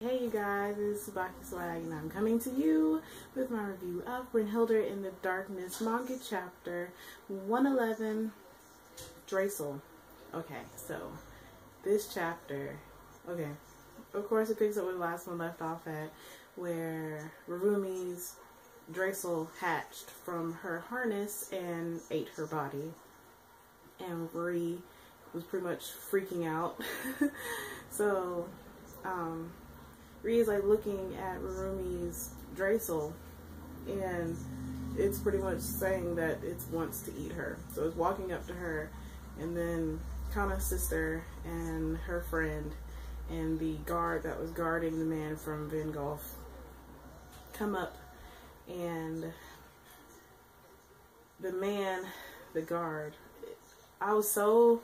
Hey you guys, it's TsubakiSwagg and I'm coming to you with my review of Brynhildr in the Darkness manga chapter 111, Draisel. Okay, so this chapter, of course it picks up where the last one left off at, where Rurumi's Draisel hatched from her harness and ate her body. And Ri was pretty much freaking out. So, Ri is like looking at Rurumi's Draisel, and it's pretty much saying that it wants to eat her. So it's walking up to her, and then Kana's sister and her friend and the guard that was guarding the man from Banquet come up, and the guard, I was so,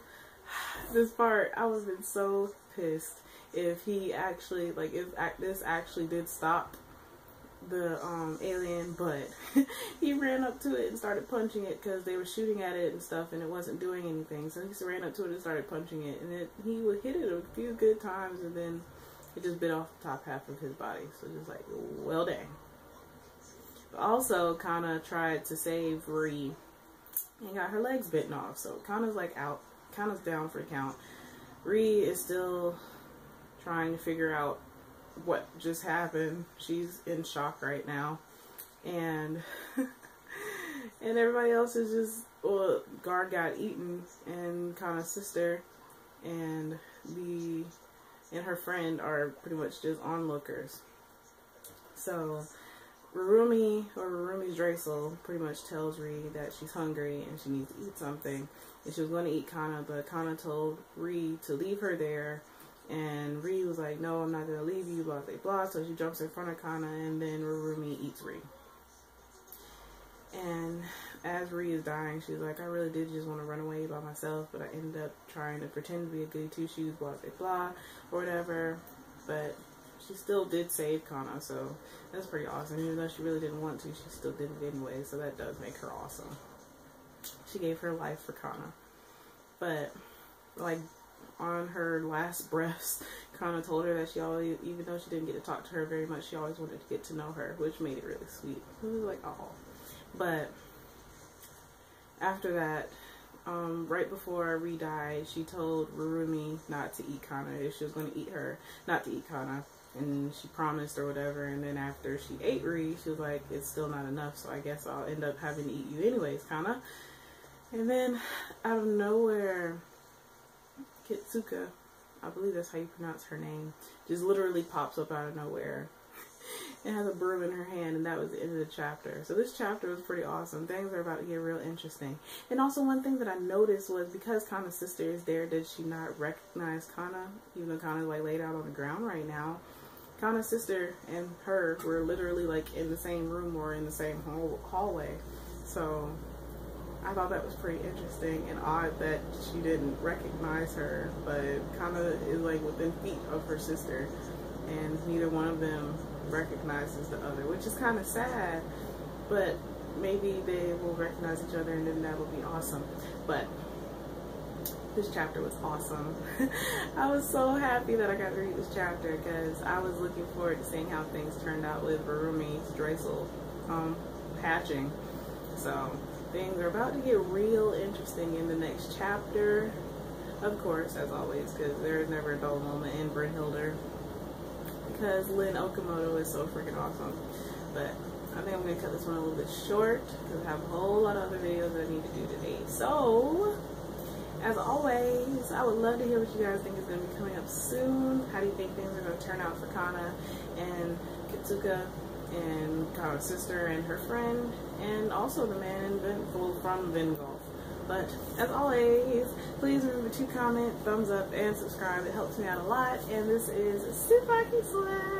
this part, I would have been so pissed if he actually, like, if this actually did stop the alien, but he ran up to it and started punching it because they were shooting at it and stuff and it wasn't doing anything. So he just ran up to it and started punching it, and he would hit it a few good times, and then it just bit off the top half of his body. So just like, well dang. But also Kana tried to save Ri and got her legs bitten off, so Kana's like out. Kana's down for the count. Ri is still trying to figure out what just happened. She's in shock right now, and and everybody else is just, well, guard got eaten, and Kana's sister and her friend are pretty much just onlookers. So Rurumi's Draisel pretty much tells Ri that she's hungry and she needs to eat something, and she was going to eat Kana, but Kana told Ri to leave her there, and Ri was like, no, I'm not going to leave you, blah blah blah. So she jumps in front of Kana, and then Rurumi eats Ri. And as Ri is dying, she's like, I really did just want to run away by myself, but I ended up trying to pretend to be a goody two-shoes, blah blah blah, or whatever. But she still did save Kana, so that's pretty awesome. Even though she really didn't want to, she still did it anyway, so that does make her awesome. She gave her life for Kana. But, like, on her last breaths, Kana told her that she always, even though she didn't get to talk to her very much, she always wanted to get to know her, which made it really sweet. It was like, oh. But after that, right before Ri died, she told Rurumi not to eat Kana. If she was going to eat her, not to eat Kana. And she promised or whatever, and then after she ate Ri, she was like, it's still not enough, so I guess I'll end up having to eat you anyways, Kana. And then, out of nowhere, Kitsuka, I believe that's how you pronounce her name, just literally pops up out of nowhere and has a broom in her hand, and that was the end of the chapter. So this chapter was pretty awesome. Things are about to get real interesting. And also one thing that I noticed was, because Kana's sister is there, did she not recognize Kana, even though Kana's like laid out on the ground right now? Kana's sister and her were literally like in the same room or in the same hallway. So I thought that was pretty interesting and odd that she didn't recognize her, but Kana is like within feet of her sister, and neither one of them recognizes the other, which is kind of sad, but maybe they will recognize each other and then that will be awesome. But this chapter was awesome. I was so happy that I got to read this chapter because I was looking forward to seeing how things turned out with Rurumi's Draisel hatching. So things are about to get real interesting in the next chapter, of course, as always, because there is never a dull moment in Brynhildr, because Lin Okamoto is so freaking awesome. But I think I'm going to cut this one a little bit short because I have a whole lot of other videos that I need to do today. So, as always, I would love to hear what you guys think is going to be coming up soon. How do you think things are going to turn out for Kana and Kitsuka and Kana's sister and her friend, and also the man from Banquet? But as always, please remember to comment, thumbs up, and subscribe. It helps me out a lot. And this is TsubakiSwagg.